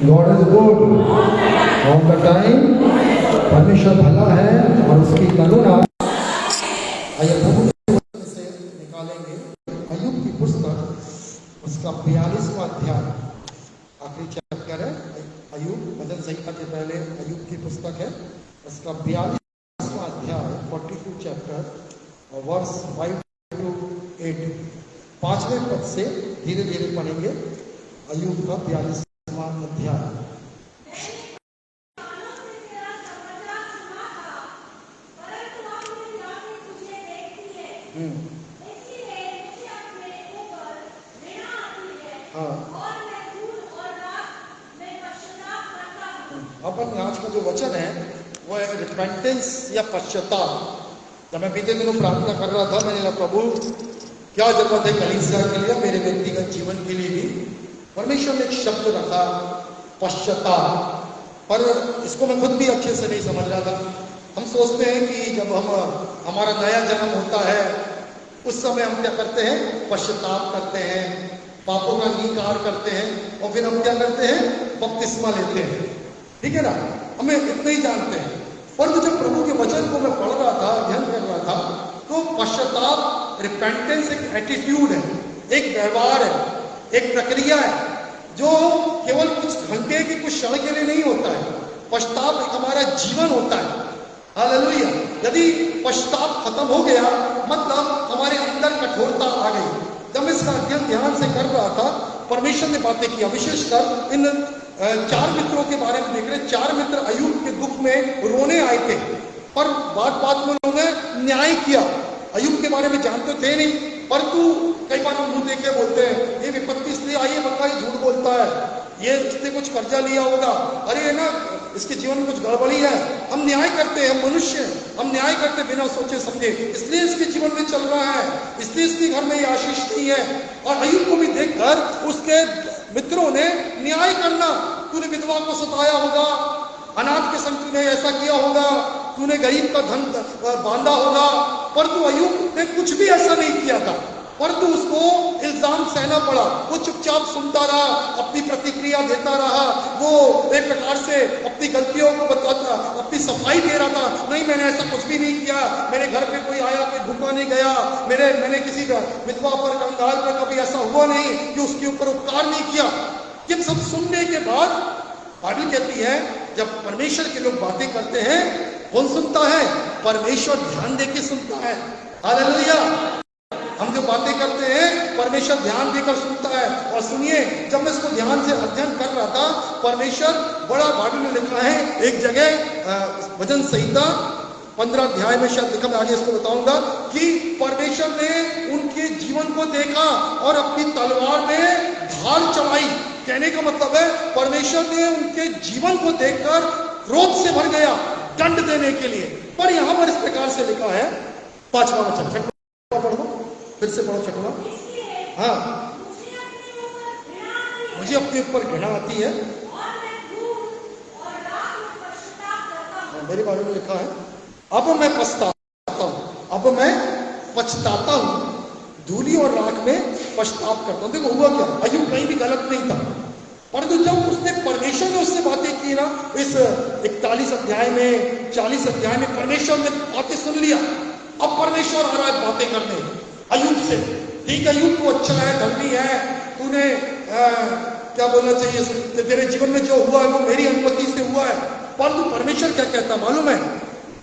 God is good all the time. परमेश्वर भला है और उसकी करुणा। आइए प्रभु से निकालेंगे अय्यूब की पुस्तक, उसका 42वां अध्याय, आखिरी चैप्टर है। अय्यूब भजन संहिता के पहले अय्यूब की पुस्तक है, उसका 42वां अध्याय 42 चैप्टर और वर्स 5 to 8, 5वें पद से धीरे धीरे पढ़ेंगे। अय्यूब का 42वां अध्याय। अपन आज का जो वचन है वो है रिपेंटेंस या पश्चाताप। जब मैं बीते दिनों प्रार्थना कर रहा था, मैंने कहा प्रभु क्या जरूरत है कलीसिया के लिए, मेरे व्यक्तिगत जीवन के लिए भी। परमेश्वर ने एक शब्द रखा पश्चाताप, पर इसको मैं खुद भी अच्छे से नहीं समझ रहा था। हम सोचते हैं कि जब हमारा नया जन्म होता है उस समय हम क्या करते हैं, पश्चाताप करते हैं, पापों का अंगीकार करते हैं और फिर हम क्या करते हैं, बपतिस्मा लेते हैं। ठीक है ना, हमें इतना ही जानते हैं। पर जब प्रभु के वचन को मैं पढ़ रहा था, अध्ययन कर रहा था, तो पश्चाताप, रिपेंटेंस एक एटीट्यूड है, एक व्यवहार है, एक प्रक्रिया है जो केवल कुछ घंटे की कुछ क्षण के लिए नहीं होता है। पश्चाताप एक हमारा जीवन होता है। हालेलुया। यदि पश्चाताप खत्म हो गया मतलब हमारे अंदर कठोरता आ गई। जब इसका अध्ययन ध्यान से कर रहा था, परमेश्वर ने बातें किया, विशेषकर इन 4 मित्रों के बारे में देख रहे। 4 मित्र अय्यूब के दुख में रोने आए थे, पर बात बात में उन्होंने न्याय किया। अय्यूब के बारे में जानते थे नहीं, परंतु कई बार हम मुंह देखे बोलते हैं ये विपत्ति इसलिए आई है, बंदा ये झूठ बोलता है, ये इसने कुछ कर्जा लिया होगा, अरे ना इसके जीवन में कुछ गड़बड़ी है। हम न्याय करते हैं, हम मनुष्य, हम न्याय करते बिना सोचे समझे, इसलिए इसके जीवन में चल रहा है, इसलिए इसके घर में ये आशीष नहीं है। और अय्यूब को भी देखकर उसके मित्रों ने न्याय करना, तूने विधवा को सताया होगा, अनाथ के संग तूने ऐसा किया होगा, तूने गरीब का धन बांधा होगा। परंतु अय्यूब ने कुछ भी ऐसा नहीं किया था, परंतु उसको इल्जाम सहना पड़ा। वो चुपचाप सुनता रहा, अपनी प्रतिक्रिया देता रहा। वो एक प्रकार से अपनी गलतियों को बताता, अपनी सफाई दे रहा था, नहीं मैंने ऐसा कुछ भी नहीं किया, मेरे घर पे कोई आया, कोई भूखा नहीं गया, मैंने किसी का विधवा पर, कंगाल पर कभी ऐसा हुआ नहीं कि उसके ऊपर उपकार नहीं किया। ये सब सुनने के बाद बाइबल कहती है जब परमेश्वर के लोग बातें करते हैं, कौन सुनता है? परमेश्वर ध्यान देके सुनता है। हालेलुया। हम जो बातें करते हैं परमेश्वर ध्यान देकर सुनता है। और सुनिए, जब मैं इसको ध्यान से अध्ययन कर रहा था, परमेश्वर बड़ा बाइबल में लिखा है एक जगह, भजन संहिता 15 अध्याय में शायद लिखा, मैं आगे इसको बताऊंगा, कि परमेश्वर ने उनके जीवन को देखा और अपनी तलवार में धार चढ़ाई। कहने का मतलब है परमेश्वर ने उनके जीवन को देखकर क्रोध से भर गया दंड देने के लिए। पर यहां पर इस प्रकार से लिखा है, 5वां वचन पढ़ दो, फिर से पढ़ो 6वां। हाँ, मुझे अपने ऊपर घृणा आती है, मेरे बारे में लिखा है, अब मैं पछताता हूं, अब मैं पछताता हूं, धूली और राख में पछताप करता हूं। देखो हुआ क्या, अय्यूब कहीं भी गलत नहीं था, परंतु जब उसने परमेश्वर ने उससे बातें की ना, इस 41 अध्याय में, 40 अध्याय में परमेश्वर ने बातें सुन लिया। अब परमेश्वर आ रहा है बातें करने अय्यूब से। ठीक है, अय्यूब तू अच्छा है, धर्मी है, तूने क्या बोलना चाहिए, तेरे जीवन में जो हुआ है वो मेरी अनुमति से हुआ है। परंतु परमेश्वर क्या कहता मालूम है?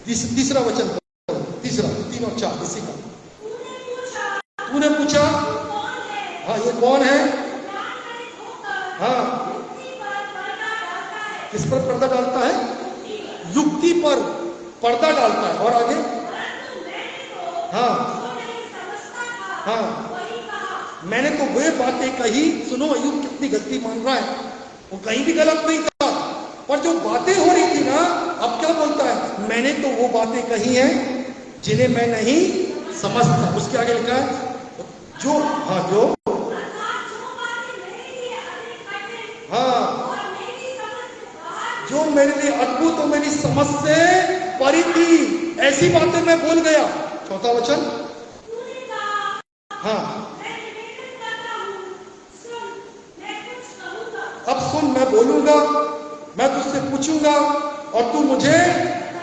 तीसरा वचन, तीसरा 3 और 4 इसी का। तूने पूछा, हाँ ये कौन है? हाँ, किस पर पर्दा डालता है? युक्ति पर पर्दा डालता है। और आगे, हाँ हाँ, मैंने तो वे बातें कही। सुनो, अय्यूब कितनी गलती मान रहा है, वो कहीं भी गलत नहीं था, पर जो बातें हो रही थी ना, अब क्या बोलता है? मैंने तो वो बातें कही हैं जिन्हें मैं नहीं समझता। उसके आगे लिखा है जो, हाँ जो, हाँ जो मेरे लिए अद्भुत और मेरी समझ से परी थी, ऐसी बातें मैं भूल गया। 4वां वचन, हाँ अब सुन मैं बोलूंगा, मैं तुझसे पूछूंगा और तू मुझे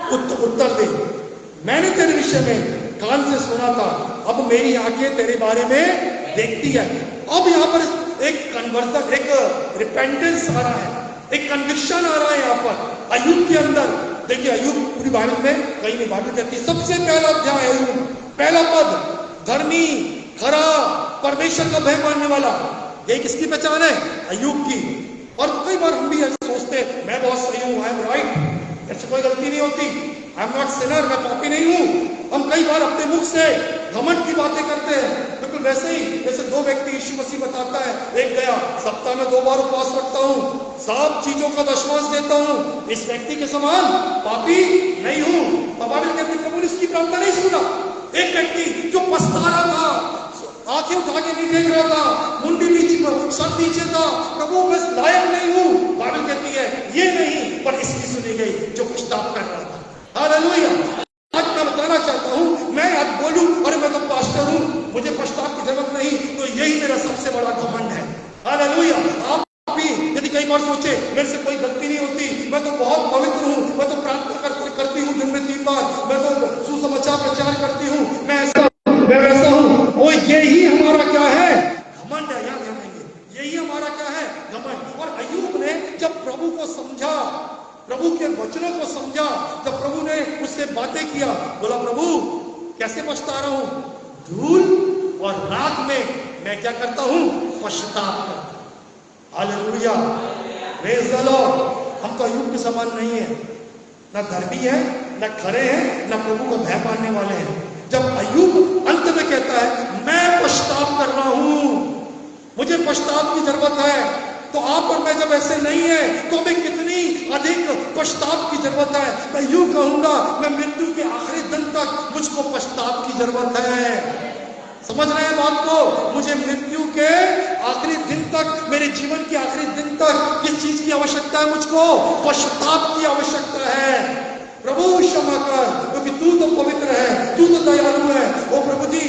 उत्तर दे। मैंने तेरे विषय में कान से सुना था, अब मेरी आंखें तेरे बारे में देखती है। अब यहाँ पर एक कन्वर्जन, एक रिपेंटेंस आ रहा है, एक कन्विक्शन आ रहा है यहाँ पर अय्यूब के अंदर। देखिए अय्यूब पूरी बाइबल में कहीं नहीं, बाइबल कहती है सबसे पहला अध्याय अय्यूब, पहला पद, धर्मी, खरा, परमेश्वर का भय मानने वाला। ये किसकी पहचान है? अय्यूब की। और कई बार हम भी ऐसे सोचते हैं मैं बहुत सही हूं, आई एम राइट, मेरे से कोई गलती नहीं होती, आई एम नॉट सिनर, मैं पापी नहीं हूं। हम कई बार अपने मुख से घमंड की बातें करते हैं, बिल्कुल वैसे ही जैसे दो व्यक्ति यीशु मसीह बताता है, एक गया सप्ताह में 2 बार उपवास रखता हूं, सब चीजों का दशमांश देता हूं, इस व्यक्ति के समान पापी नहीं हूं। बाइबल कहती है प्रभु ने इसकी प्रार्थना नहीं सुना। एक व्यक्ति जो पछता रहा था, आंखें उठा के नहीं देख रहा था, मुंडी नीचे, सर नीचे था, प्रभु बस लायक नहीं हूं, बाइबल कहती है ये नहीं, पर इसकी सुनी गई जो पछतावा कर रहा था। हालेलुया। आज मैं बताना चाहता हूं, मैं आज बोलूं अरे मैं तो पास्टर हूं, मुझे पछतावा की जरूरत नहीं, तो यही मेरा सबसे बड़ा घमंड है। हालेलुया। आप भी यदि कई बार सोचे मेरे से कोई गलती नहीं होती, मैं तो बहुत पवित्र हूं, मैं तो प्रार्थना करती हूं दिन में 3 बार, मैं तो सुसमाचार प्रचार करती हूं, मैं वैसा हूं, वो यही हमारा क्या है? घमंड है। याद रखेंगे, यही हमारा क्या है? घमंड। और अय्यूब ने जब प्रभु को समझा, प्रभु के वचनों को समझा, जब प्रभु ने उससे बातें किया, बोला प्रभु कैसे पछता रहा हूं, धूल और राख में मैं क्या करता हूं? पछतावा करता हूं। Hallelujah, praise the Lord. हम तो अय्यूब के समान नहीं है, ना धर्मी है, ना खरे हैं, ना प्रभु को भय मानने वाले हैं। जब अय्यूब अंत में कहता है मैं पछतावा कर रहा हूं, मुझे पछतावा की जरूरत है, तो आप और मैं जब ऐसे नहीं है तो हमें कितनी अधिक पछतावा की जरूरत है। मैं यूं कहूंगा, मैं मृत्यु के आखिरी दिन तक मुझको पछतावा की जरूरत है। समझ रहे हैं बात को? मुझे मृत्यु के आखिरी दिन तक, मेरे जीवन के आखिरी दिन तक किस चीज की आवश्यकता है? मुझको पश्चाताप की आवश्यकता है। प्रभु क्षमा कर, क्योंकि तू तो पवित्र है, तू तो दयालु है। ओ प्रभु जी,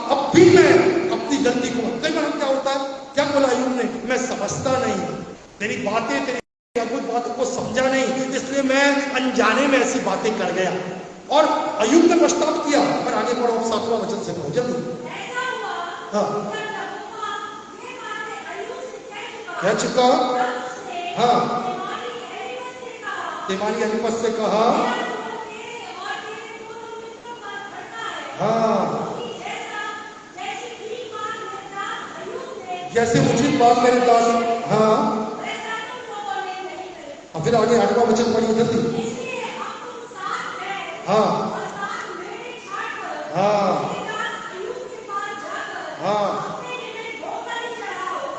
अब भी मैं अपनी गलती को, कई बार क्या होता है, क्या बोला अय्यूब ने? मैं समझता नहीं, तेरी बातें, तेरी अद्भुत बातों को समझा नहीं, इसलिए मैं अनजाने में ऐसी बातें कर गया। और अय्यूब ने पछतावा किया। पर आगे बढ़ो, 7वां वचन से पढ़ो जल्दी। हाँ, कह चुका। हाँ, तेमानी एलीफज से कहा, हाँ, जैसे उचित बात मेरे दास, हाँ, फिर आगे 8वां वचन पढ़िए जल्दी। हाँ, हाँ, हाँ,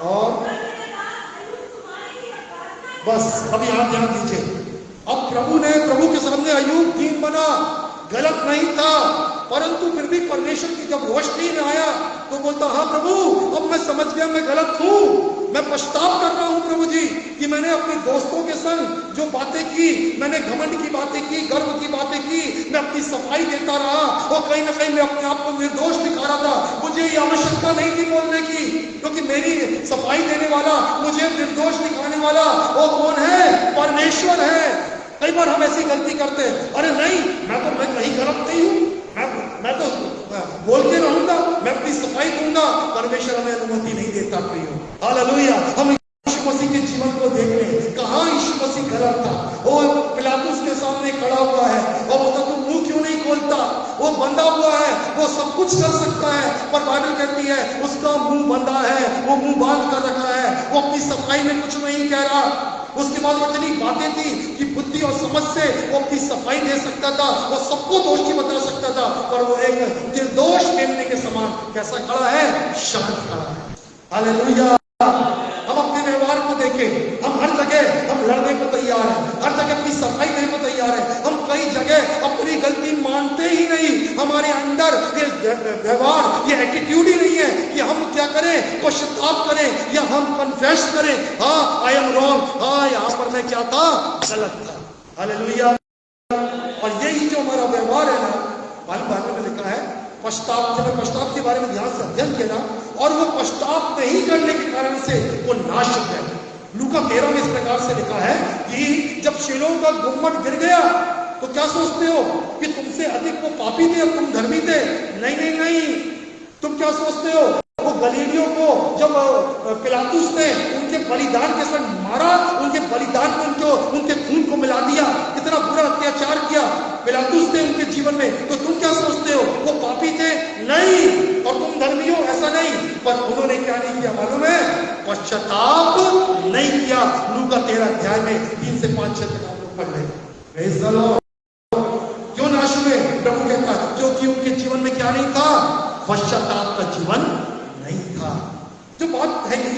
और बस अब यहां ध्यान दीजिए। अब प्रभु के सामने अय्यूब दीन बना, गलत नहीं था, परंतु फिर भी परमेश्वर की जब रोशनी में आया तो बोलता, हाँ प्रभु, अब मैं समझ गया मैं गलत हूं, मैं पछतावा कर रहा हूं प्रभु जी, कि मैंने अपने दोस्तों के संग जो बातें की, मैंने घमंड की बातें की, गर्व की बातें की, मैं अपनी सफाई देता रहा, और कहीं ना कहीं मैं अपने आप को निर्दोष दिखा रहा था। मुझे ये आवश्यकता नहीं थी बोलने की, क्योंकि मेरी सफाई देने वाला, मुझे निर्दोष दिखाने वाला वो कौन है? परमेश्वर है। कई बार हम ऐसी गलती करते हैं, अरे नहीं, मैं कहीं गलत नहीं हूं, मैं तो बोलते रहूंगा, मैं अपनी सफाई दूंगा। परमेश्वर हमें अनुमति नहीं देता प्रियो। हालेलुया। हम यीशु मसीह के जीवन को देख लें, कहां यीशु मसीह गलत था। वो पिलातुस के सामने खड़ा हुआ है और बोलता, तू मुंह क्यों नहीं खोलता? वो बंधा हुआ है, वो सब कुछ कर सकता है, पर बाइबल कहती है उसका मुंह बंधा है, वो मुंह बांध कर रखा है, वो अपनी सफाई में कुछ नहीं कह रहा। उसके बाद इतनी बातें थी कि बुद्धि और समझ से वो अपनी सफाई दे सकता था, वो सबको दोषी बता सकता था, पर वो एक निर्दोष मेमने के समान कैसा खड़ा है? शांत खड़ा है। हालेलुया। हम अपने व्यवहार को देखें, हम हर जगह हम लड़ने को तैयार हैं, हर जगह अपनी सफाई देने को तैयार है। हम कई जगह अपनी गलती मानते ही नहीं, हमारे अंदर ये व्यवहार, ये एटीट्यूड ही नहीं है कि हम क्या करें, पश्चाताप करें या हम कन्फेस करें, हाँ आई एम रॉन्ग, हाँ यहाँ पर मैं क्या था? गलत था। हालेलुया। और यही जो हमारा व्यवहार है ना, बाइबल में लिखा है, पश्चाताप, जब पश्चाताप के बारे में ध्यान से अध्ययन किया ना, और वो पश्चाताप नहीं करने के कारण से वो नाश हो गया। लूका 13 में इस प्रकार से लिखा है कि जब शिलो का गुम्मट गिर गया तो क्या सोचते हो कि तुमसे अधिक वो पापी थे और तुम धर्मी थे? नहीं नहीं नहीं, तुम क्या सोचते हो? वो गलीलियों को जब पिलातुस ने उनके बलिदान के संग मारा, उनके बलिदान में उनके खून को मिला दिया, कितना बुरा अत्याचार किया पिलातुस ने उनके जीवन में, तो तुम क्या सोचते हो वो पापी थे? नहीं, और तुम धर्मी हो? ऐसा नहीं। पर उन्होंने क्या नहीं किया मालूम है? पश्चाताप नहीं किया। लूका 13 अध्याय में 3 से 5 6 तक आप लोग पढ़ लें। क्यों नाश हुए? प्रभु कहता क्योंकि उनके जीवन में क्या नहीं था? पश्चाताप का जीवन नहीं था। जो बात है कि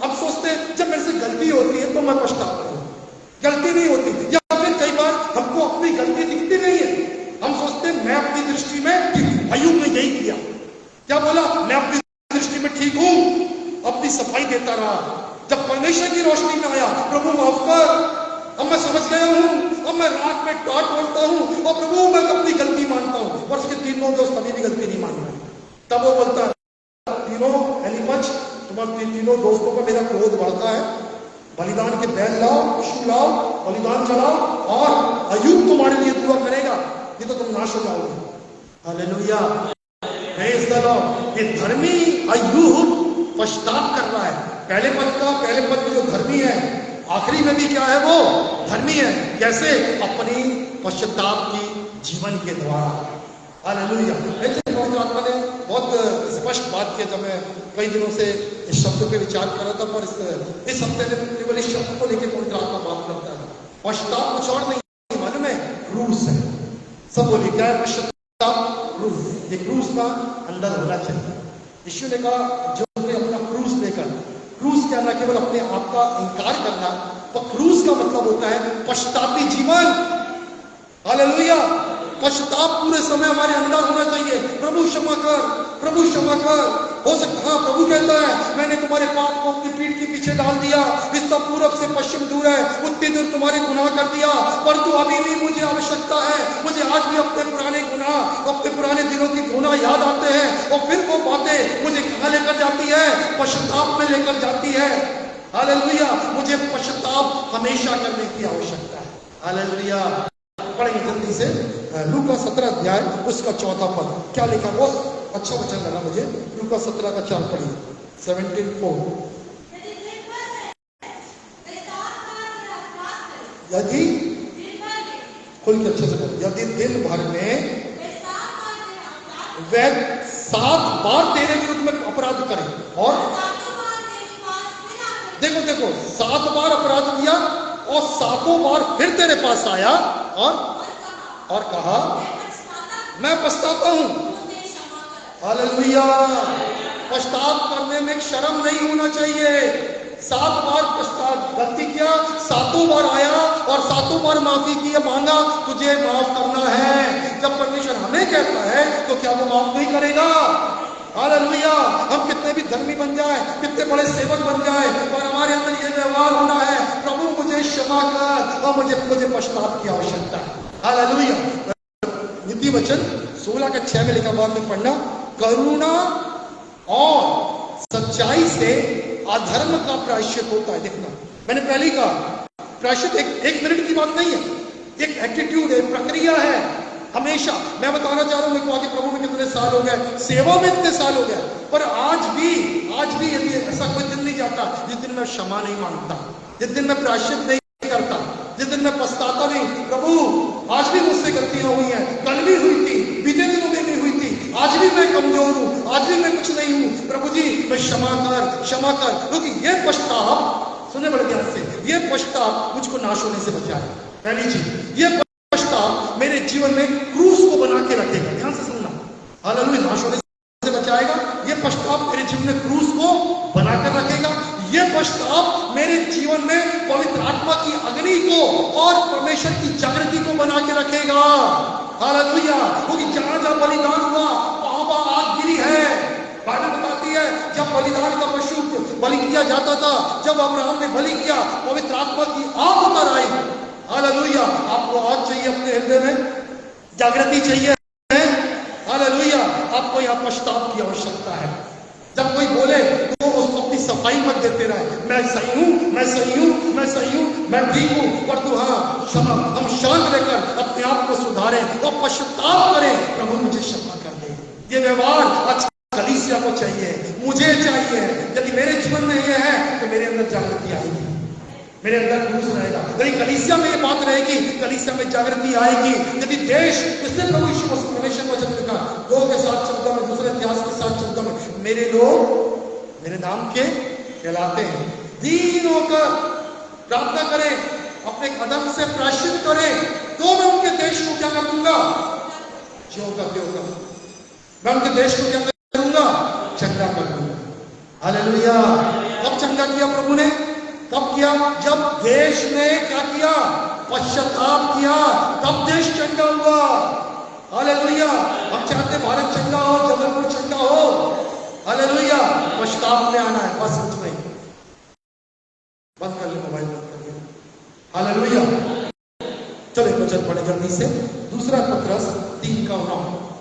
अब सोचते हैं जब मेरे से गलती होती है तो मैं पछताता हूं, गलती नहीं होती, या फिर कई बार हमको अपनी गलती दिखती नहीं है, हम सोचते हैं मैं अपनी दृष्टि में ठीक। अय्यूब ने यही किया, क्या बोला? मैं अपनी दृष्टि में ठीक हूं, अपनी सफाई देता रहा। जब परमेश्वर की रोशनी में आया, प्रभु माफ कर, अब मैं समझ गया हूं, अब मैं रात में टाट बोलता हूं और प्रभु मैं अपनी गलती मानता हूं। और उसके तीनों दोस्त अभी भी गलती नहीं मान रहे। तब वो बोलता है तीनों एलिमच, तुम्हारे तीनों दोस्तों का मेरा क्रोध बढ़ता है, बलिदान के बैल लाओ, पशु लाओ, बलिदान चलाओ और अय्यूब तुम्हारे लिए दुआ करेगा, नहीं तो तुम नाश हो जाओगे। Hallelujah, praise the Lord. ये धर्मी अय्यूब पश्चाताप कर रहा है। पहले पद में जो धर्मी है, आखिरी में भी क्या है? वो धर्मी है। कैसे? अपनी पश्चाताप की जीवन के द्वारा। हालेलुया। पवित्र आत्मा ने बहुत स्पष्ट बात किया। जब मैं कई दिनों से इस शब्द पे विचार कर रहा था, पर इस हफ्ते में केवल इस शब्द को लेकर पवित्र आत्मा बात करता है। पश्चाताप कुछ और नहीं, मालूम है? क्रूस है। सब बोलिए क्या है पश्चाताप? क्रूस। ये क्रूस का अंदर होना चाहिए। यीशु ने कहा जो कोई अपना क्रूस लेकर, क्रूस क्या ना केवल अपने आप का इंकार करना, पर क्रूस का मतलब होता है पश्चातापी जीवन। हालेलुया। पश्चाताप पूरे समय हमारे अंदर होना चाहिए। प्रभु क्षमा कर, प्रभु क्षमा कर। हो सकता हाँ, प्रभु कहता है मैंने तुम्हारे पाप को अपनी पीठ के पीछे डाल दिया, इसका पूरब से पश्चिम दूर है, उतनी दूर तुम्हारे गुनाह कर दिया, परंतु अभी भी मुझे आवश्यकता है। मुझे आज भी अपने पुराने गुनाह, अपने पुराने दिनों की गुनाह याद आते हैं और फिर वो बातें मुझे कहाँ लेकर जाती है? पश्चाताप में लेकर जाती है। हालेलुया। मुझे पश्चाताप हमेशा करने की आवश्यकता है। हालेलुया। पढ़ेंगे जल्दी से लूका 17 अध्याय उसका 4था पद। क्या लिखा? बहुत अच्छा वचन लगा मुझे। लूका 17 का 4 पढ़िए। 17:4। यदि खुल के अच्छे से करो, यदि दिन भर में वह 7 बार तेरे विरुद्ध में अपराध करे, और देखो 7 बार अपराध किया और 7 बार फिर तेरे पास आया और कहा मैं पछताता हूं। हालेलुया। पछताव करने में शर्म नहीं होना चाहिए। 7 बार पछताव, गलती किया, 7 बार आया और 7 बार माफी की, मांगा तुझे माफ करना है। जब परमेश्वर हमें कहता है तो क्या वो माफ नहीं करेगा? हालेलुया। हम कितने भी धर्मी बन जाए, कितने बड़े सेवक बन जाए, और हमारे अंदर ये व्यवहार होना है, प्रभु मुझे क्षमा कर और मुझे पश्चाताप की आवश्यकता है। हालेलुया। नीति वचन 16 का 6 में लिखा, बाद में पढ़ना। करुणा और सच्चाई से अधर्म का प्रायश्चित होता है। देखना, मैंने पहले ही कहा प्रायश्चित एक मिनट की बात नहीं है, एक एटीट्यूड है, प्रक्रिया है। हमेशा मैं बताना चाह रहा हूं, मेरे को आगे प्रभु में कितने साल हो गए, सेवा में इतने साल हो गए, पर आज भी यदि ऐसा कोई दिन नहीं जाता जिस दिन मैं क्षमा नहीं मांगता, जिस दिन मैं प्रायश्चित नहीं करता, जिस दिन मैं पछताता नहीं। प्रभु आज भी मुझसे गलतियां हुई हैं, कल भी हुई थी, बीते दिनों में भी हुई थी, आज भी मैं कमजोर हूं, आज भी मैं कुछ नहीं हूं। प्रभु जी मैं क्षमा कर, क्योंकि ये पछतावा, सुने बड़े ध्यान से, ये पछतावा मुझको नाश होने से बचाए। पहली चीज, ये पछतावा मेरे जीवन में क्रूस को बना के रखेगा। ध्यान से सुनना। हालेलुया। नाश होने से बचाएगा। ये पछतावा मेरे जीवन में क्रूस को बनाकर रखेगा। ये पश्चाताप मेरे जीवन में पवित्र आत्मा की अग्नि को और परमेश्वर की जागृति को बना के रखेगा। हालेलुया। क्योंकि जहां बलिदान हुआ वहां आग गिरी है। बाइबल बताती है जब बलिदान का पशु बलि किया जाता था, जब अब्राहम ने बलि किया, पवित्र आत्मा की आग उतर आई। हालेलुया। आपको आग चाहिए अपने हृदय में, जागृति चाहिए। हालेलुया। आपको यहाँ पश्चाताप की आवश्यकता है। जब कोई बोले तो उसको अपनी सफाई मत देते रहे, मैं सही हूं, मैं सही हूं, मैं सही हूं, मैं ठीक हूं, परंतु हाँ क्षमा, हम शांत रहकर अपने आप को सुधारें और पश्चाताप करें, प्रभु मुझे क्षमा कर दे। ये व्यवहार आज कलीसिया को चाहिए, मुझे चाहिए। यदि मेरे जीवन में ये है तो मेरे अंदर जागृति आएगी, मेरे अंदर क्रूस रहेगा। यदि कलीसिया में ये बात रहेगी, कलीसिया में जागृति आएगी। यदि देश, इसलिए प्रभु यीशु मसीह परमेश्वर को वचन लिखा 2 के 7 शब्दों में, दूसरे इतिहास के 7 शब्दों में, मेरे लोग मेरे नाम के कहलाते हैं। दीन होकर प्रार्थना करें, अपने कदम से प्रायश्चित करें, तो मैं उनके देश को क्या कर दूंगा, जो करते होगा मैं उनके देश को क्या करूंगा, चंगा कर दूंगा। हालेलुया। कब चंगा किया प्रभु ने, कब किया, जब देश ने क्या किया, पश्चाताप किया, तब देश चंगा हुआ। हालेलुया। हम चाहते भारत चंगा हो, जबलपुर चंगा हो। हालेलुया। पश्चाताप में आना है, बस उसमें बंद कर ले, मोबाइल बंद कर ले। हालेलुया। चलो वचन पढ़े जल्दी से, दूसरा पत्रस 3:9,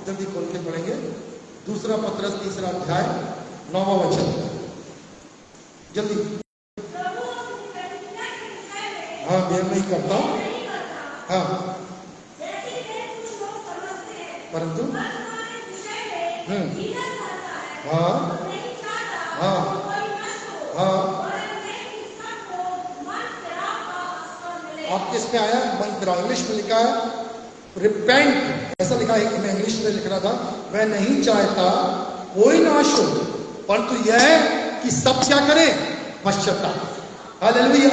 जल्दी खोल के पढ़ेंगे। दूसरा पत्रस 3 अध्याय 9वां वचन, जल्दी। हाँ मैं नहीं करता, हाँ परंतु हाँ हाँ हाँ आपके इसमें आया मन फिराओ, इंग्लिश में लिखा है रिपेंट, ऐसा लिखा है कि मैं इंग्लिश में लिख रहा था, मैं नहीं चाहता कोई नाश हो, परंतु यह कि सब क्या करें, पश्चाताप। हालेलुया।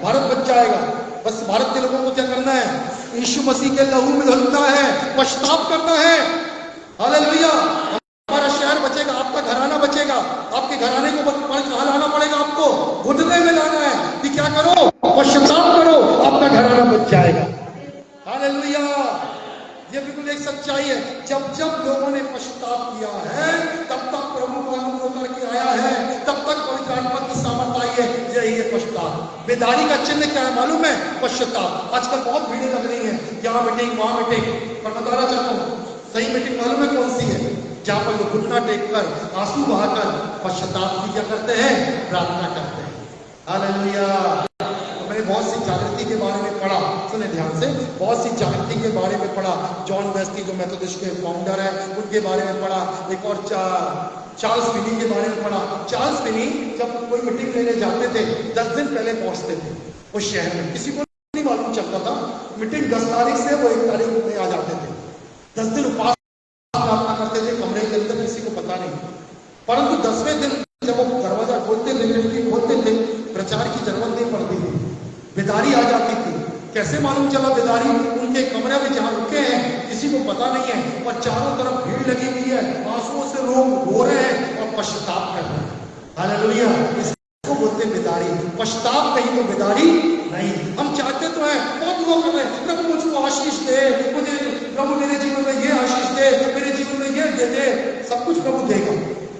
भारत बच जाएगा, बस भारत के लोगों को क्या करना है, यीशु मसीह के लहू में धुलना है, पश्चाताप करना है। हालेलुया। हमारा शहर बचेगा, आपका घराना बचेगा, आपके घराने को कहाँ लाना पड़ेगा, आपको घुटने में लाना है कि क्या करो, पश्चाताप करो, आपका घराना बच जाएगा। हालेलुया। ये बिल्कुल एक सच्चाई है। जब जब लोगों ने पश्चाताप किया है, तब तक प्रभु का अनुग्रह करके आया है, तब तक पवित्र आत्मा की सामर्थ आई है। यही है पश्चाताप। बेदारी का चिन्ह क्या है मालूम है, पश्चाताप। आजकल बहुत भीड़ें लग रही हैं, यहाँ मीटिंग वहां मीटिंग, पर बताना चाहता हूँ सही मीटिंग मालूम है कौन सी है, जहां पर लोग घुटना टेक कर, आंसू बहाकर पश्चाताप की क्या करते हैं, प्रार्थना करते हैं। हालेलुया। मैंने बहुत सी जागृति के बारे में पढ़ा, सुने ध्यान से, बहुत सी जागृति के बारे में पढ़ा। जॉन वेस्ली जो मेथोडिस्ट के फाउंडर है, उनके बारे में पढ़ा। एक और चार्ल्स फिनी के बारे में पढ़ा। चार्ल्स फिनी जब कोई मीटिंग लेने जाते थे, 10 दिन पहले पहुंचते थे उस शहर में, किसी को नहीं मालूम चलता था। मीटिंग 10 तारीख से वो 1 तारीख में आ जाते थे। 10 दिन उपास प्रार्थना करते थे कमरे के अंदर, किसी को पता नहीं। परंतु 10वें दिन जब वो दरवाजा खोलते थे, खिड़की खोलते थे, प्रचार की जरूरत नहीं पड़ती थी, बेदारी आ जाती थी। कैसे मालूम चला बेदारी, उनके कमरे में जहां रुके हैं किसी को पता नहीं है, और चारों तरफ भीड़ लगी हुई है, आंसुओं से लोग रो रहे हैं और पश्चाताप कर रहे हैं। हालेलुया। इसको बोलते हैं बेदारी। पश्चाताप कहीं तो बेदारी नहीं। हम चाहते तो हैं, बहुत दुआ कर रहे हैं, प्रभु मुझको आशीष दे, मुझे प्रभु मेरे जीवन में ये आशीष दे, मेरे जीवन में ये दे दे, सब कुछ प्रभु देगा,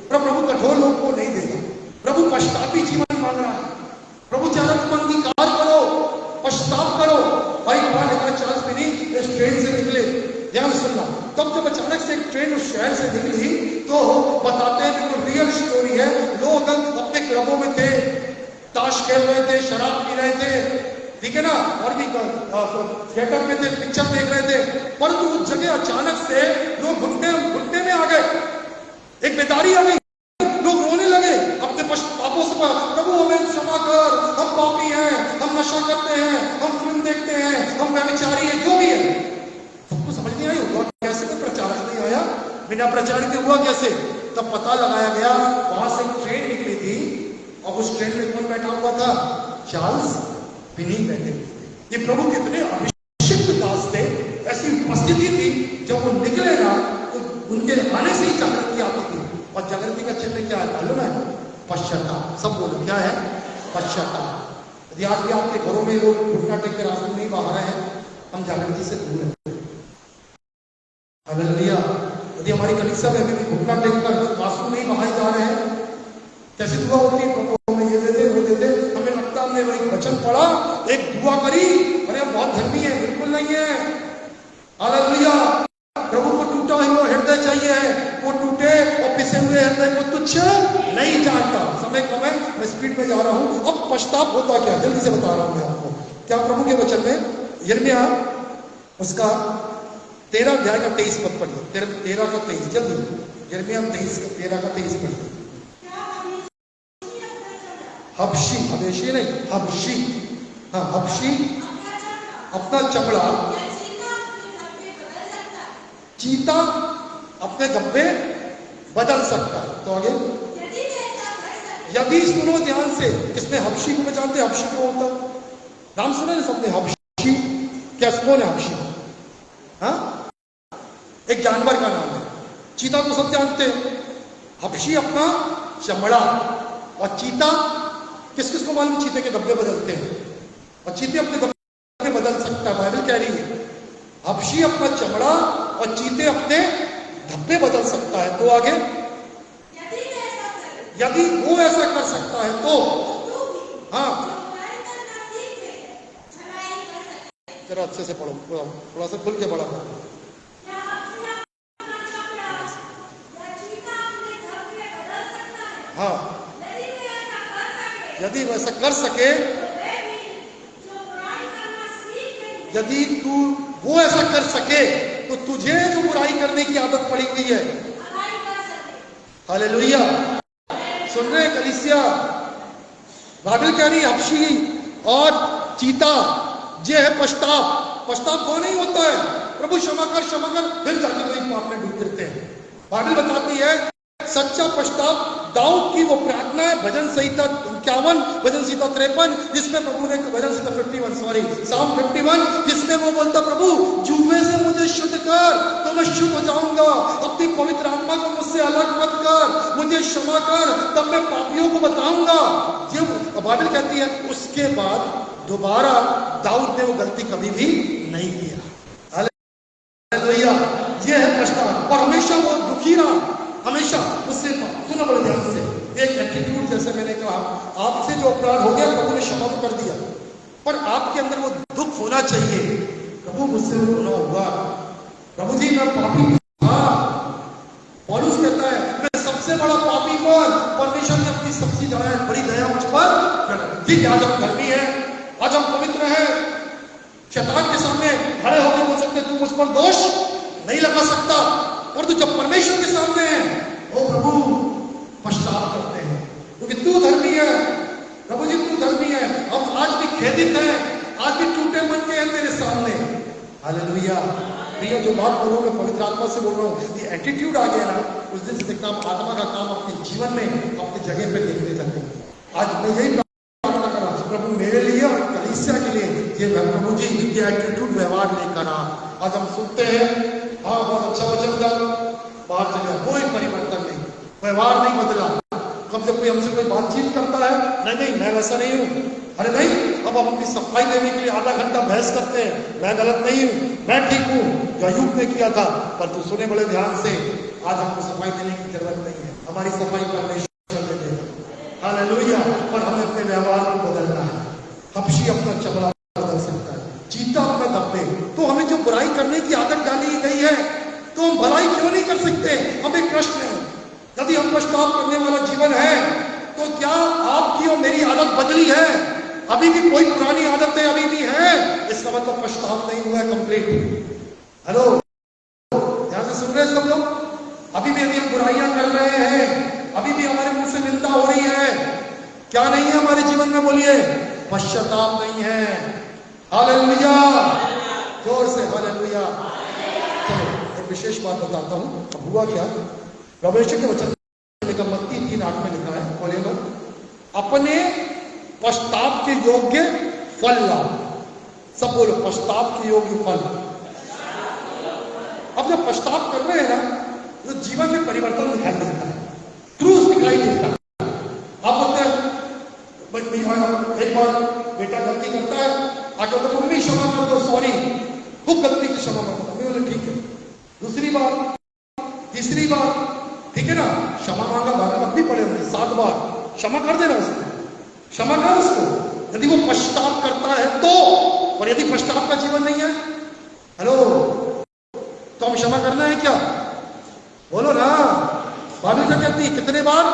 पर प्रभु कठोर लोग को नहीं देगा। प्रभु पश्चातापी जीवन मांग रहा है। प्रभु चाहता तुम अंगीकार करो, पश्चाताप करो। भाई वहां लेकर चार्ल्स फिनी इस ट्रेन से निकले, ध्यान सुनना। तब जब अचानक से एक ट्रेन उस शहर से निकली, तो बताते हैं बिल्कुल रियल स्टोरी है, लोग अपने क्लबों में थे, ताश खेल रहे थे, शराब पी रहे थे, ठीक है ना, और भी थिएटर में थे, पिक्चर देख रहे थे, परंतु उस जगह अचानक से लोग घुटने में आ गए, एक बेदारी आ गई, लोग रोने लगे अपने पापों से, प्रभु हमें क्षमा कर, हम पापी हैं, हम नशा करते हैं, हम फिल्म देखते हैं, हम व्यभिचारी हैं, जो भी है। सबको समझ नहीं आई हुआ कैसे, कोई प्रचारक नहीं आया, बिना प्रचार के हुआ कैसे। तब पता लगाया गया, वहां से ट्रेन निकली थी और उस ट्रेन में कौन बैठा हुआ था, चार्ल्स फिनी बैठे हुए थे। ये प्रभु कितने अभिषिक्त दास थे, ऐसी उपस्थिति थी, जब वो निकले ना तो उनके आने से ही जागृति आती थी। और जागृति का चिन्ह क्या है मालूम है, पश्चाताप। सब बोलो क्या है, पश्चाताप। यदि आज भी आपके घरों में लोग घुटना टेक कर आंसू नहीं बहा रहे हैं, हम जागृति से दूर हैं। हालेलुया। यदि हमारी कलीसिया में अभी भी घुटना टेक कर आंसू नहीं बहाए जा रहे हैं, कैसी दुआ होती है, प्रभु हमें ये देते, वो देते, हमें लगता हमने वही वचन पढ़ा, एक दुआ करी, अरे हम बहुत धर्मी है, बिल्कुल नहीं है। हालेलुया। प्रभु को टूटा हुआ हृदय चाहिए है, वो टूटे और पिसे हुए हृदय को तुच्छ नहीं जानता। समय कम है, मैं स्पीड में जा रहा हूं। अब पश्चाताप होता क्या, जल्दी से बता रहा हूं मैं आपको। क्या प्रभु के वचन में यिर्मयाह उसका 13 अध्याय का 23 पद पढ़िए, 13 का 23, जल्दी। यिर्मयाह 13 का 23 पढ़िए। हबशी, हबेशी नहीं, हबशी, हाँ हबशी अपना चमड़ा, चीता अपने धब्बे बदल सकता है। तो आगे, यदि सुनो ध्यान से, इसमें हबशी को जानते हैं? हबशी को होता है, नाम सुना ना सबने, हबशी। क्या कौन है हबशी? हाँ, एक जानवर का नाम है। चीता को सब जानते हैं। हबशी अपना चमड़ा, और चीता किस किस को मालूम चीते के धब्बे बदलते हैं, और चीते अपने धब्बे बदल सकता है। बाइबल कह रही है हबशी अपना चमड़ा और चीते अपने धब्बे बदल सकता है। तो आगे, यदि वो ऐसा कर सकता है तो हाँ, जरा अच्छे से पढ़ो, थोड़ा सा खुल के पढ़ा। हाँ, यदि वैसा कर सके, यदि तू वो ऐसा कर सके तो तुझे जो बुराई करने की आदत पड़ी हुई है, हालेलुया, सुन रहे कलीसिया, बाइबल कह रही हबशी और चीता ये है पश्चाताप। पश्चाताप वो नहीं होता है प्रभु क्षमा कर फिर जाके वही पाप में डूब गिरते हैं। बाइबल बताती है सच्चा पश्चाताप दाऊद की वो प्रार्थना है, भजन संहिता 51, भजन संहिता 53, जिसमें प्रभु ने, भजन संहिता 51 सॉरी, साम 51, जिसमें वो बोलता प्रभु जुए से मुझे शुद्ध कर तो मैं शुद्ध हो जाऊंगा, अपनी पवित्र आत्मा को मुझसे अलग मत कर, मुझे क्षमा कर तब मैं पापियों को बताऊंगा। जब बाइबल कहती है उसके बाद दोबारा दाऊद ने वो गलती कभी भी नहीं किया। हालेलुया, ये है पश्चाताप। और हमेशा वो दुखी रहा, हमेशा उससे सुना बड़े ध्यान से, एक एटीट्यूड, जैसे मैंने कहा आपसे जो अपराध हो गया प्रभु ने क्षमा तो कर दिया, पर आपके अंदर वो दुख होना चाहिए, प्रभु मुझसे रोना हुआ, प्रभु जी मैं पापी था। पौलुस कहता है मैं सबसे बड़ा पापी कौन? परमेश्वर ने अपनी सबसे बड़ी दया मुझ पर जी। आज हम धर्मी है, आज हम पवित्र है, शैतान के सामने खड़े होकर बोल सकते तू मुझ पर दोष नहीं लगा सकता, और तो जब परमेश्वर के सामने है ओ प्रभु पश्चाताप करते हैं, क्योंकि तू धर्मी है, प्रभु जी तू धर्मी है। हम आज भी खेदित हैं, आज भी टूटे मन के हैं तेरे सामने। हालेलुया। प्रिय, जो बात बोल रहा हूं मैं पवित्र आत्मा से बोल रहा हूं, ये एटीट्यूड आ गया ना, उस दिन से देखना आत्मा का काम अपने जीवन में अपनी जगह पे देखने लगेंगे। आज मैं यही प्रार्थना कर रहा हूं प्रभु मेरे लिए और कलीसिया के लिए, ये प्रभु जी ये एटीट्यूड व्यवहार लेकर आ। आज हम सुनते हैं हाँ बहुत अच्छा वचन था, बाहर चले कोई परिवर्तन नहीं, व्यवहार नहीं बदला। कब जब कोई हमसे कोई बातचीत करता है, नहीं मैं वैसा नहीं हूँ, अरे नहीं, अब हम अपनी सफाई देने के लिए आधा घंटा बहस करते हैं, मैं गलत नहीं हूँ, मैं ठीक हूँ, जो अय्यूब ने किया था। पर तू सुने बड़े ध्यान से, आज हमको सफाई देने की जरूरत नहीं है, हमारी सफाई परमेश्वर दे देगा। हालेलुया। पर हमें अपने व्यवहार को बदलना है। हबशी अपना चमड़ा बदल सकता है, चीता अपना धब्बे। तो हमें जो बुराई करने की आदत डाली गई है, तो हम भलाई क्यों नहीं कर सकते? हमें प्रश्न है, यदि हम पश्चाताप करने वाला जीवन है तो क्या आपकी और मेरी आदत बदली है? अभी भी कोई पुरानी आदतें अभी भी है, इसका मतलब पश्चाताप नहीं हुआ है कंप्लीट। हेलो, ध्यान से सुन रहे सब लोग? अभी भी यदि हम बुराइयां कर रहे हैं, अभी भी हमारे मुंह से निंदा हो रही है, क्या नहीं है हमारे जीवन में? बोलिए, पश्चाताप नहीं है। हालेलुया, जोर से हालेलुया। चलो एक विशेष बात बताता हूं। अब हुआ क्या, परमेश्वर के वचन लिखा, मत्ती 3:8 में लिखा है, बोले लो, अपने पश्चाताप के योग्य फल लाओ। सब बोलो, पश्चाताप के योग्य फल। अब जब पश्चाताप कर रहे हैं ना, तो जीवन में परिवर्तन दिखाई देता है, ट्रूथ दिखाई देता है। आप बोलते हैं एक बार बेटा गलती करता है, आगे बोलते मम्मी क्षमा कर दो, सॉरी, खूब गलती की क्षमा कर दो। मम्मी बोले ठीक है। दूसरी बार, तीसरी बार, ठीक है ना, क्षमा मांगा, भागवत भी पढ़े हमने 7 बार, क्षमा कर देना उसको, क्षमा कर उसको, यदि वो पश्चाताप करता है तो। और यदि पश्चाताप का जीवन नहीं है, हेलो, तो हम क्षमा करना है क्या? बोलो ना। बाइबल क्या कहती है? कितने बार?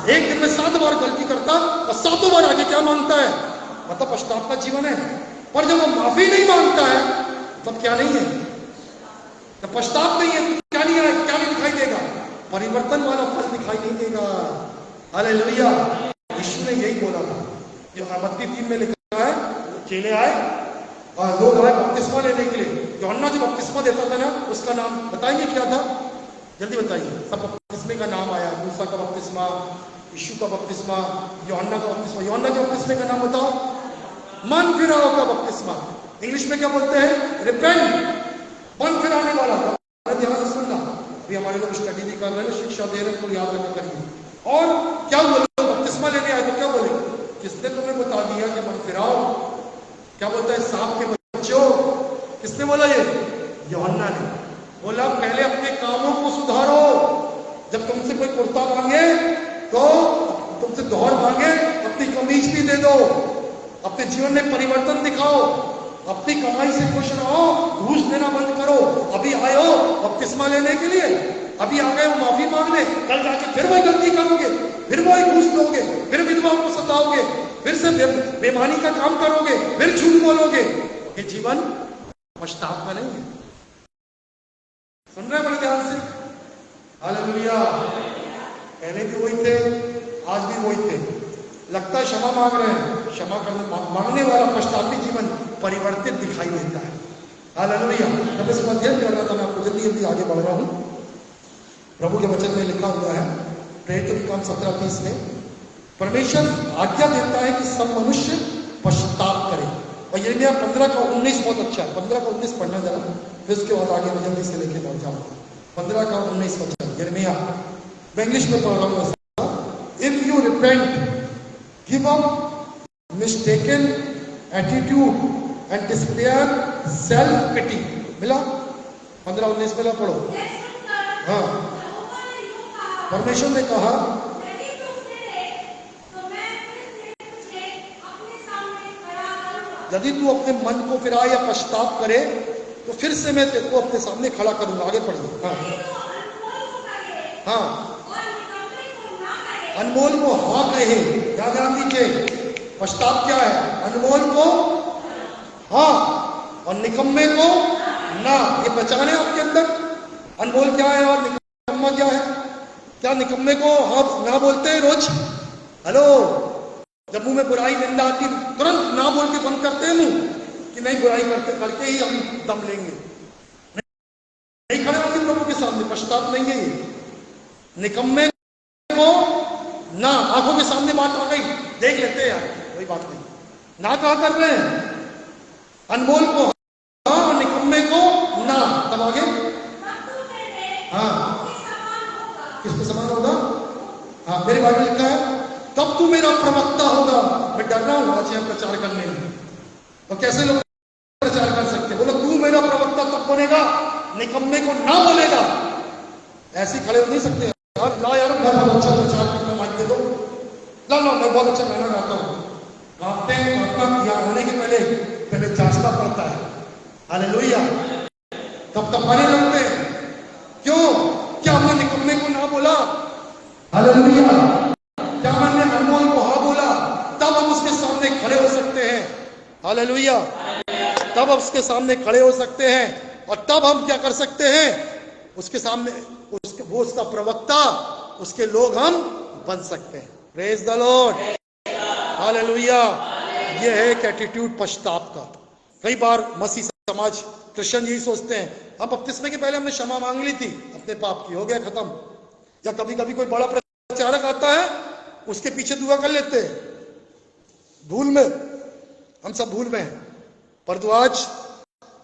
एक दिन में 7 बार गलती करता और 7 बार आगे क्या मांगता है, मतलब पश्चाताप का जीवन है। पर जब वो माफी नहीं मांगता है तब क्या नहीं है, जब पश्चाताप नहीं है तो क्या नहीं है, क्या नहीं दिखाई देगा, परिवर्तन वाला फल दिखाई नहीं देगा। हालेलुया। यीशु ने यही बोला था, जो मत्ती 3 में लिखा है, चेले आए और लोग आए बपतिस्मा लेने के लिए। यूहन्ना जो बपतिस्मा देता था ना, उसका नाम बताएंगे क्या था, जल्दी बताइए। सब बपतिस्मे का नाम आया, मूसा का बपतिस्मा, यीशु का बपतिस्मा, यूहन्ना का बपतिस्मा। यूहन्ना के बपतिस्मे का नाम बताओ, मन फिराओ का बपतिस्मा। इंग्लिश में क्या बोलते हैं, रिपेंट, मन फिराने वाला। ध्यान से सुनना, अभी हमारे लोग स्टडी भी कर रहे हैं, शिक्षा दे रहे हैं, तो याद रखा करिए। और क्या बोले, बपतिस्मा लेने आए तो क्या बोले, किसने तुम्हें बता दिया कि मन फिराओ? क्या बोलता है, सांप के बच्चों। किसने बोला ये, यूहन्ना ने बोला। पहले अपने कामों को सुधारो। जब तुमसे कोई कुर्ता मांगे तो तुमसे दोहर मांगे, अपनी कमीज भी दे दो। अपने जीवन में परिवर्तन दिखाओ, अपनी कमाई से खुश रहो, घूस देना बंद करो। अभी आए हो बपतिस्मा लेने के लिए, अभी आ गए हो माफी मांगने, कल जाके फिर वही गलती करोगे, फिर वही घूस दोगे, फिर विधवाओं को सताओगे, फिर से बेईमानी का काम करोगे, फिर झूठ बोलोगे। ये जीवन पश्चाताप का नहीं है। सुन रहे हैं बड़े ध्यान से? हालेलुया। पहले भी वही थे, आज भी वही थे। लगता है क्षमा मांग रहे हैं, क्षमा करने मांगने वाला पश्चातापी जीवन परिवर्तित दिखाई देता है। हालेलुया। जब इस अध्ययन कर रहा था, मैं आपको जल्दी जल्दी आगे बढ़ रहा हूं। प्रभु के वचन में लिखा हुआ है, प्रेरितों के काम 17:30 में, परमेश्वर आज्ञा देता है कि सब मनुष्य पश्चाताप करें। और यिर्मयाह 15:19 बहुत अच्छा है, 15:19 पढ़ना जरा, फिर उसके बाद आगे मैं जल्दी से लेके पहुंच जाऊंगा। 15:19 वचन यिर्मयाह, मैं इंग्लिश में पढ़ रहा हूँ। If you repent, give up mistaken attitude and despair self pity. मिला 15:19 मिला, पढ़ो। हाँ, परमेश्वर ने कहा, यदि तू अपने मन को फिराए या पश्चाताप करे तो फिर से मैं तेरे को अपने सामने खड़ा करूंगा। आगे पढ़िए। हाँ हाँ, अनमोल को हाँ कहे। क्या ध्यान दीजिए, पश्चाताप क्या है, अनमोल को हाँ और निकम्मे को ना। ये पहचान है आपके अंदर, अनमोल क्या है और निकम्मा क्या है? क्या निकम्मे को हाँ ना बोलते हैं रोज? हेलो, जब मुंह में बुराई निंदा आती तुरंत ना बोल के बंद करते हैं मुंह, कि नहीं बुराई करते करके ही हम दम लेंगे, नहीं खड़े होंगे प्रभु के सामने। पश्चाताप नहीं है ये। निकम्मे को ना, आंखों के सामने बात आ गई, देख लेते हैं यार, कोई बात नहीं, ना कहा कर रहे हैं। अनमोल को हाँ और निकम्मे को ना। तब आगे हाँ, किसके समान होगा? हाँ, मेरी बाइबल लिखा है, तब तू मेरा प्रवक्ता होगा। मैं डर रहा हूं आज यहाँ प्रचार करने में, तो कैसे लोग प्रचार कर सकते? बोलो तू मेरा प्रवक्ता तब बनेगा, निकम्मे को ना बोलेगा। ऐसे खड़े हो नहीं सकते यार। ला यार, मैं बहुत अच्छा प्रचार करता, माइक दे दो। ला ला, मैं बहुत अच्छा गाना गाता हूँ। गाते यहाँ होने के पहले जांचना पड़ता है। हालेलुया। तब पाने लगते हैं। क्यों? क्या हमने निकम्मे को ना बोला? हालेलुया। क्या हमने अनमोल को हाँ बोला? तब हम उसके सामने खड़े हो सकते हैं। हालेलुया। तब हम उसके सामने खड़े हो सकते हैं, और तब हम क्या कर सकते हैं? उसके सामने वो उसका प्रवक्ता, उसके लोग हम बन सकते हैं। Praise the Lord. हालेलुया। ये है एक एटीट्यूड पश्चाताप का। कई बार मसीह समाज क्रिश्चियन यही सोचते हैं, हम बपतिस्मे के पहले हमने क्षमा मांग ली थी अपने पाप की, हो गया खत्म। या कभी कभी कोई बड़ा प्रचारक आता है, उसके पीछे दुआ कर लेते हैं। भूल में, हम सब भूल में हैं। पर तो आज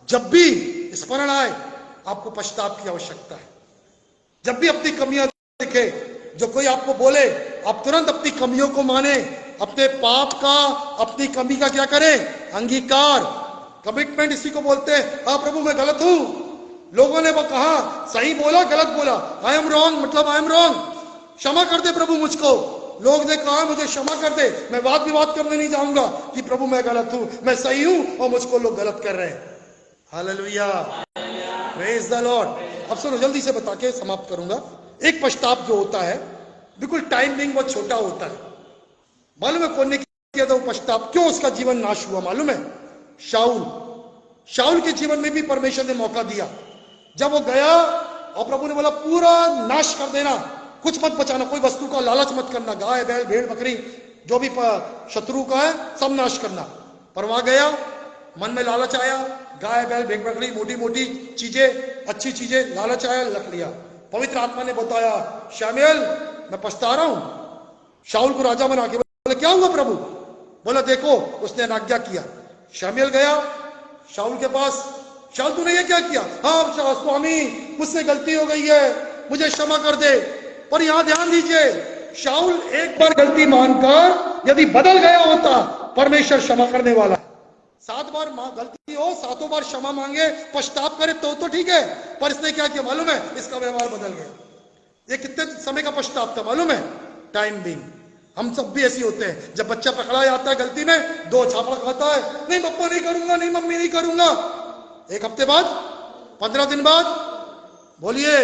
जब भी स्मरण आए, आपको पश्चाताप की आवश्यकता है। जब भी अपनी कमियां दिखे, जो कोई आपको बोले, आप तुरंत अपनी कमियों को माने, अपने पाप का, अपनी कमी का क्या करें? अंगीकार, कमिटमेंट इसी को बोलते हैं। हाँ प्रभु मैं गलत हूं, लोगों ने वो कहा, सही बोला गलत बोला, आई एम रॉन्ग मतलब आई एम रॉन्ग, क्षमा कर दे प्रभु मुझको। लोग ने कहा मुझे क्षमा कर दे, मैं वाद विवाद करने नहीं जाऊंगा कि प्रभु मैं गलत हूं, मैं सही हूं और मुझको लोग गलत कर रहे हैं। Hallelujah, praise the Lord. अब सुनो, जल्दी से बता के समाप्त करूंगा। एक पश्चाताप जो होता है बिल्कुल टाइमिंग बहुत छोटा होता है। मालूम है कौन ने किया था वो पश्चाताप? क्यों उसका जीवन नाश हुआ मालूम है? शाऊल। शाऊल के जीवन में भी परमेश्वर ने मौका दिया। जब वो गया और प्रभु ने बोला पूरा नाश कर देना, कुछ मत बचाना, कोई वस्तु का लालच मत करना, गाय बैल भेड़ बकरी जो भी शत्रु का है सब नाश करना। पर वहां गया, मन में लालच आया, गाय बैल भेड़ बकरी मोटी मोटी चीजें, अच्छी चीजें, लालच आया, लख लिया। पवित्र आत्मा ने बताया, शामुएल मैं पछता रहा हूं। शाऊल को राजा बना के बोला क्या हुआ प्रभु? बोला देखो, उसने आज्ञा किया। शामुएल गया शाऊल के पास, शाऊल तूने ये क्या किया? हाँ स्वामी मुझसे गलती हो गई है, मुझे क्षमा कर दे। पर यहां ध्यान दीजिए, शाऊल एक बार गलती मानकर यदि बदल गया होता, परमेश्वर क्षमा करने वाला है। 7 बार गलती हो, 7 बार क्षमा मांगे, पश्चाताप करे तो ठीक है। पर इसने क्या किया मालूम है? इसका व्यवहार बदल गया। ये कितने समय का पश्चाताप था मालूम है? Time being. हम सब भी ऐसे होते हैं, जब बच्चा पकड़ा जाता है गलती में, 2 छापड़ खाता है, नहीं पप्पा नहीं करूंगा, नहीं मम्मी नहीं करूंगा। 1 हफ्ते बाद, 15 दिन बाद बोलिए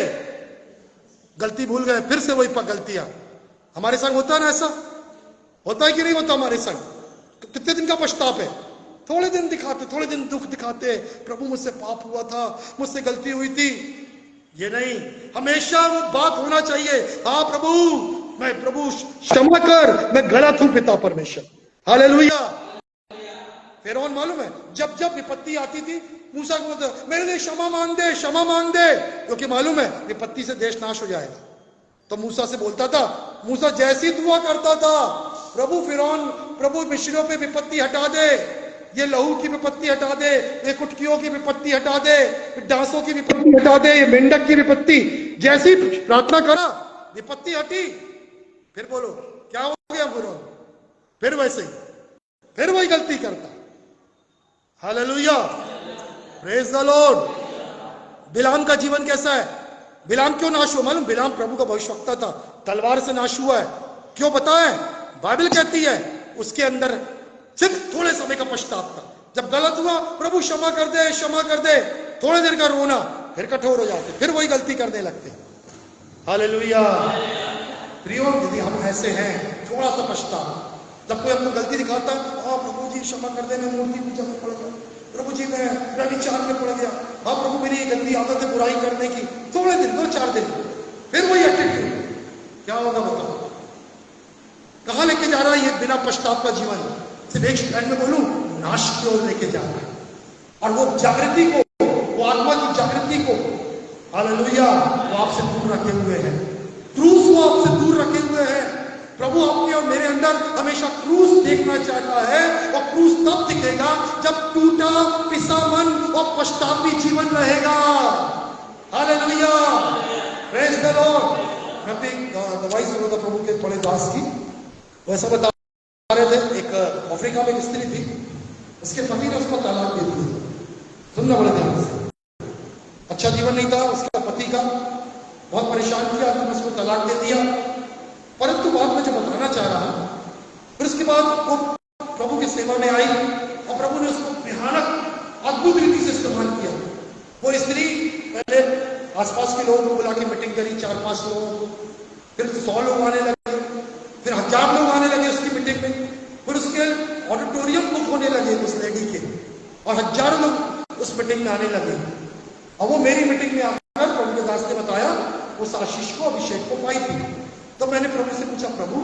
गलती भूल गए, फिर से वही गलतियां। हमारे संग होता है ना, ऐसा होता है कि नहीं होता हमारे संग? कितने दिन का पश्चाताप है? थोड़े दिन दिखाते, थोड़े दिन दुख दिखाते, प्रभु मुझसे पाप हुआ था, मुझसे गलती हुई थी। ये नहीं, हमेशा वो बात होना चाहिए, हाँ प्रभु मैं, प्रभु क्षमा कर, मैं गलत हूं पिता परमेश्वर। हालेलुया। फिरौन मालूम है जब जब विपत्ति आती थी मूसा को बोलता मेरे लिए क्षमा मांग दे, क्षमा मांग दे, क्योंकि मालूम है विपत्ति से देश नाश हो जाएगा। तो मूसा से बोलता था, मूसा जैसी दुआ करता था, प्रभु फिरौन, प्रभु मिस्रियों पे विपत्ति हटा दे, ये लहू की विपत्ति हटा दे, ये कुटकियों की विपत्ति हटा दे, डांसों की विपत्ति हटा दे, ये मेंढक की विपत्ति। जैसी प्रार्थना करा विपत्ति हटी। फिर बोलो क्या हो गया फिरौन? फिर वैसे ही, फिर वही गलती करता। Hallelujah, praise the Lord. Balaam का जीवन कैसा है? बिलाम क्यों नाश हुआ मालूम? बिलाम प्रभु का भविष्यवक्ता था, तलवार से नाश हुआ है। क्यों पता है? बाइबल कहती है उसके अंदर सिर्फ थोड़े समय का पश्चाताप था। जब गलत हुआ, प्रभु क्षमा कर दे, क्षमा कर दे, थोड़े देर का रोना, फिर कठोर हो जाते, फिर वही गलती करने लगते। हालेलुया। प्रियो, यदि हम ऐसे हैं, थोड़ा सा पश्चाताप, जब कोई हमको गलती दिखाता, हाँ प्रभु जी क्षमा कर दे, मैं मूर्ति पूजा में पड़ गया, प्रभु जी मैं व्यभिचार में पड़ गया, हाँ प्रभु मेरी ये गंदी आदत है बुराई करने की। थोड़े दिन, 2-4 दिन, फिर वही एटीट्यूड, क्या होगा बताओ? कहां लेके जा रहा है ये बिना पश्चाताप का जीवन? सिर्फ एक लाइन में बोलूं, नाश की ओर लेके जा रहा है। और वो जागृति को, वो आत्मा की जागृति को, हालेलुया, वो आपसे दूर रखे हुए हैं। क्रूस वो आपसे दूर रखे हुए हैं। प्रभु आपके और मेरे अंदर हमेशा क्रूस देखना चाहता है, और क्रूस तब दिखेगा जब टूटा पिसा मन और पश्चातापी जीवन रहेगा। Hallelujah, praise the Lord. मैं अपनी दवाई सुन रहा था प्रभु के बड़े दास की, वैसा बता रहे थे, एक अफ्रीका में एक स्त्री थी, उसके पति ने उसको तलाक दे दी। सुनना बड़े ध्यान से, अच्छा जीवन नहीं था उसका पति का, बहुत परेशान किया, तो उसको तलाक दे दिया। परंतु बाद में जो बताना चाह रहा हूं, फिर उसके बाद वो प्रभु की सेवा में आई और प्रभु ने उसको भयानक अद्भुत रीति से इस्तेमाल किया। वो स्त्री पहले आसपास के लोगों को बुला के मीटिंग करी, 4-5 लोग, फिर 100 लोग आने लगे, फिर 1000 लोग आने लगे उसकी मीटिंग में, फिर उसके ऑडिटोरियम बुक होने लगे उस लेडी के, और हजारों लोग उस मीटिंग में आने लगे। और वो मेरी मीटिंग में आकर प्रभु के दास ने बताया उस आशीष को, अभिषेक को पाई थी। तो मैंने प्रभु से पूछा, प्रभु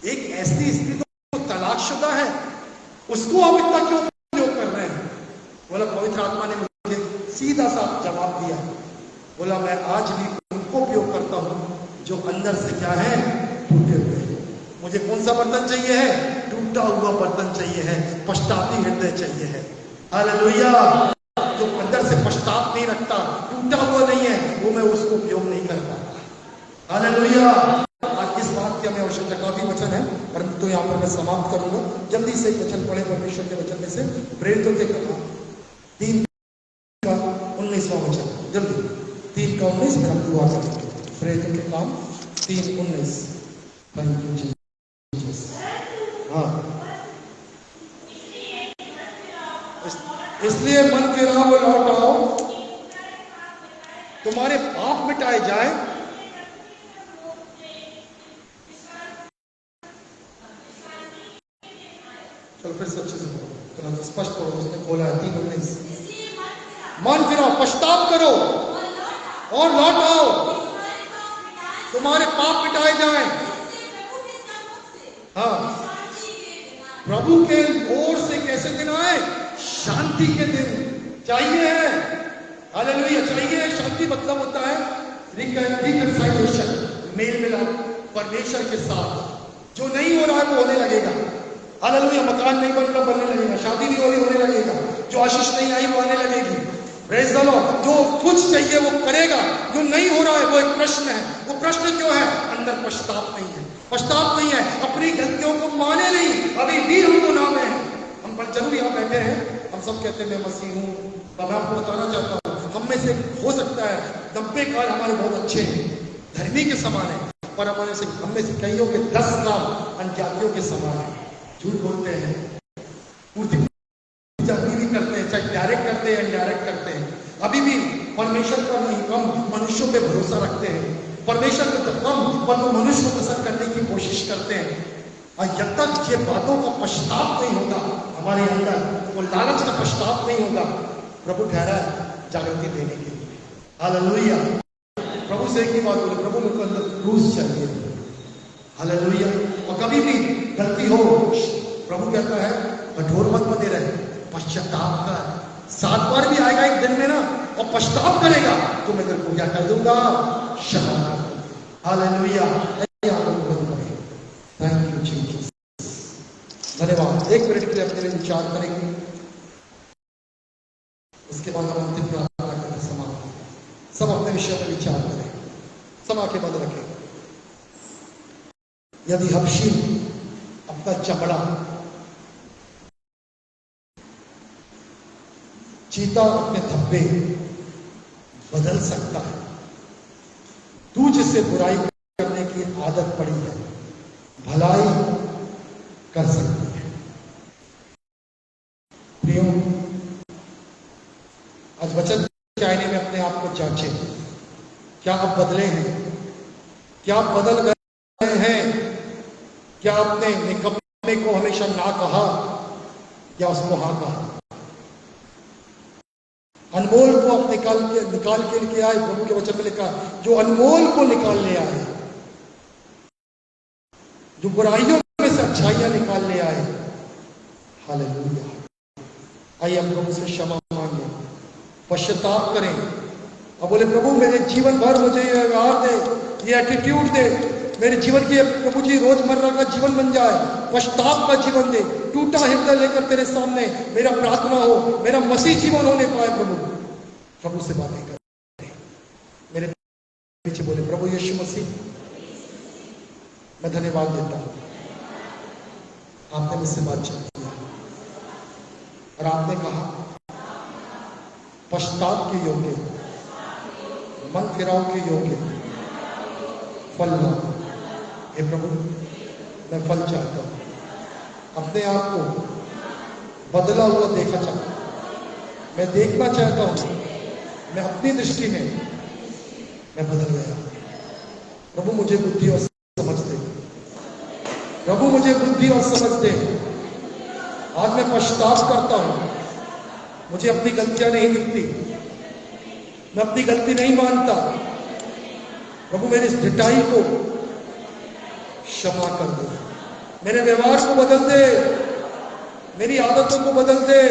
एक ऐसी स्त्री तो तलाकशुदा है, उसको आप इतना क्यों उपयोग कर रहे हैं? बोला पवित्र आत्मा ने मुझे सीधा सा जवाब दिया। बोला मैं आज भी उनको उपयोग करता हूं जो अंदर से क्या है, टूटे हुए। मुझे कौन सा बर्तन चाहिए है? टूटा हुआ बर्तन चाहिए है, पश्चातापी हृदय चाहिए है। हालेलुया। जो अंदर से पश्चाताप नहीं रखता, टूटा हुआ नहीं है, वो मैं उसको उपयोग नहीं कर पाता। हालेलुया। आज इस बात की हमें आवश्यकता, काफी वचन है परंतु यहाँ पर मैं समाप्त करूंगा। जल्दी से एक वचन पढ़े परमेश्वर के वचन में से, प्रेरितों के कथन 3 का 19वां वचन, जल्दी 3 का 19 में हम दुआ करेंगे। प्रेरितों के काम 3:19। हाँ, इसलिए मन के राह पर लौट आओ, तुम्हारे पाप मिटाए जाए, फिर से अच्छे से बोलो, तो स्पष्ट बोलो। उसने बोला है 3:19, मन फिराओ, पछताव करो और लौट आओ, तुम्हारे पाप मिटाए जाए। हाँ, प्रभु के ओर से कैसे दिन आए? शांति के दिन चाहिए है। हालेलुया, चाहिए। शांति मतलब होता है रिकंसिलिएशन, मेल मिलाप परमेश्वर के साथ। जो नहीं हो रहा है वो होने लगेगा। हालेलुया, मकान नहीं बन रहा बनने लगेगा, शादी नहीं हो रही होने लगेगा, जो आशीष नहीं आई वो आने लगेगी। Praise the Lord. जो कुछ चाहिए वो करेगा, जो नहीं हो रहा है वो एक प्रश्न है। वो प्रश्न क्यों है? अंदर पश्चाताप नहीं है, पश्चाताप नहीं है, अपनी गलतियों को माने नहीं। अभी भी हम तो नाम है, हम पर जरूर यहाँ बैठे हैं, हम सब कहते हैं मैं मसीह हूँ। मैं आपको बताना चाहता हूँ, हम में से हो सकता है 90 कार हमारे बहुत अच्छे हैं, धर्मी के समान है, पर हमारे से हम में से कईयों के 10 काम अनजातियों के समान है। झूठ बोलते हैं, पूर्ति भी करते हैं, चाहे डायरेक्ट करते हैं इनडायरेक्ट करते हैं। अभी भी परमेश्वर पर नहीं, कम मनुष्यों पे भरोसा रखते हैं। परमेश्वर को तो कम, पर मनुष्य को पसंद करने की कोशिश करते हैं। और जब तक ये बातों का पश्चाताप नहीं होगा हमारे अंदर, वो लालच का पश्चाताप नहीं होगा, प्रभु ठहरा है जागृति देने के लिए। हालेलुया। प्रभु से एक ही बात बोले, प्रभु मेरे को अंदर क्रूस चाहिए। हालेलुया। और कभी भी गलती हो, प्रभु कहता है कठोर मत बने रहे, पश्चाताप का 7 बार भी आएगा एक दिन में ना, और पश्चाताप करेगा तो मैं तेरे को क्या कर दूंगा? क्षमा कर दूंगा। हालेलुया। थैंक यू जीसस, धन्यवाद। 1 मिनट के लिए अपने लिए विचार करेंगे, उसके बाद हम अंतिम प्रार्थना करके समाप्त। सब अपने विषय में विचार करें, सब आंखें बंद रखें। यदि हबशी अपना चमड़ा चीता अपने धब्बे बदल सकता है, तू जिससे बुराई करने की आदत पड़ी है भलाई कर सकती है। प्रियो, आज वचन के आईने में अपने आप को जांचे। क्या आप बदले हैं? क्या आप बदल गए हैं? क्या आपने निकम्मे को हमेशा ना कहा या उसको हाँ कहा? अनमोल को आप निकाल के लेके आए। प्रभु के वचन में लिखा, जो अनमोल को निकाल ले आए, जो बुराइयों में से अच्छाइयां निकाल ले आए। हालेलुया। आइए हम प्रभु से क्षमा मांगे, पश्चाताप करें और बोले, प्रभु मेरे जीवन भर मुझे ये व्यवहार दे, ये एटीट्यूड दे, मेरे जीवन की प्रभु जी रोजमर्रा का जीवन बन जाए, पश्चाताप का जीवन दे। टूटा हृदय लेकर तेरे सामने मेरा प्रार्थना हो, मेरा मसीह जीवन होने पाए। प्रभु से बातें कर मेरे पीछे बोले, प्रभु यीशु मसीह मैं धन्यवाद देता हूं, आपने मुझसे बातचीत किया और आपने कहा पश्चाताप के योग्य, मन फिराव के योग्य फल ला। हे प्रभु, मैं फल चाहता हूं, अपने आप को बदला हुआ देखा चाहता हूं, मैं देखना चाहता हूं मैं अपनी दृष्टि में मैं बदल गया। प्रभु मुझे बुद्धि और समझ दे, प्रभु मुझे बुद्धि और समझ दे। आज मैं पश्चाताप करता हूं, मुझे अपनी गलतियां नहीं दिखती, मैं अपनी गलती नहीं मानता। प्रभु मेरी इस ढिठाई को क्षमा कर दे, मेरे व्यवहार को बदल दे, मेरी आदतों को बदल दे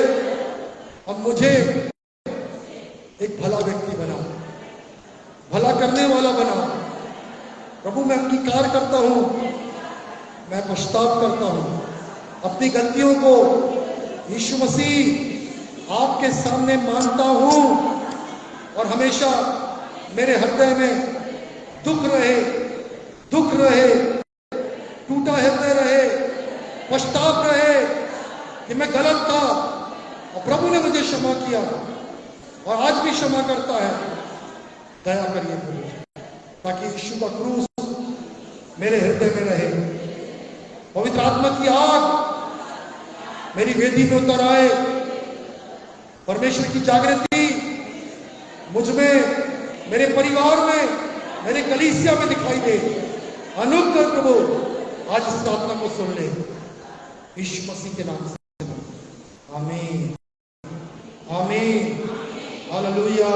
और मुझे एक भला व्यक्ति बनाओ, भला करने वाला बनाओ। प्रभु मैं अंगीकार करता हूं, मैं पश्चाताप करता हूं, अपनी गलतियों को यीशु मसीह आपके सामने मानता हूं और हमेशा मेरे हृदय में दुख रहे, टूटा हृदय रहे, पश्चाताप रहे कि मैं गलत था और प्रभु ने मुझे क्षमा किया और आज भी क्षमा करता है। दया करिए प्रभु, ताकि यीशु का क्रूस मेरे हृदय में रहे, पवित्र आत्मा की आग मेरी वेदी में उतर आए, परमेश्वर की जागृति मुझ में, मेरे परिवार में, मेरे कलीसिया में दिखाई दे। अनुग्रह प्रभु आज इस प्रार्थना को सुन ले, यीशु मसीह के नाम से। आमीन, आमीन, हालेलुया।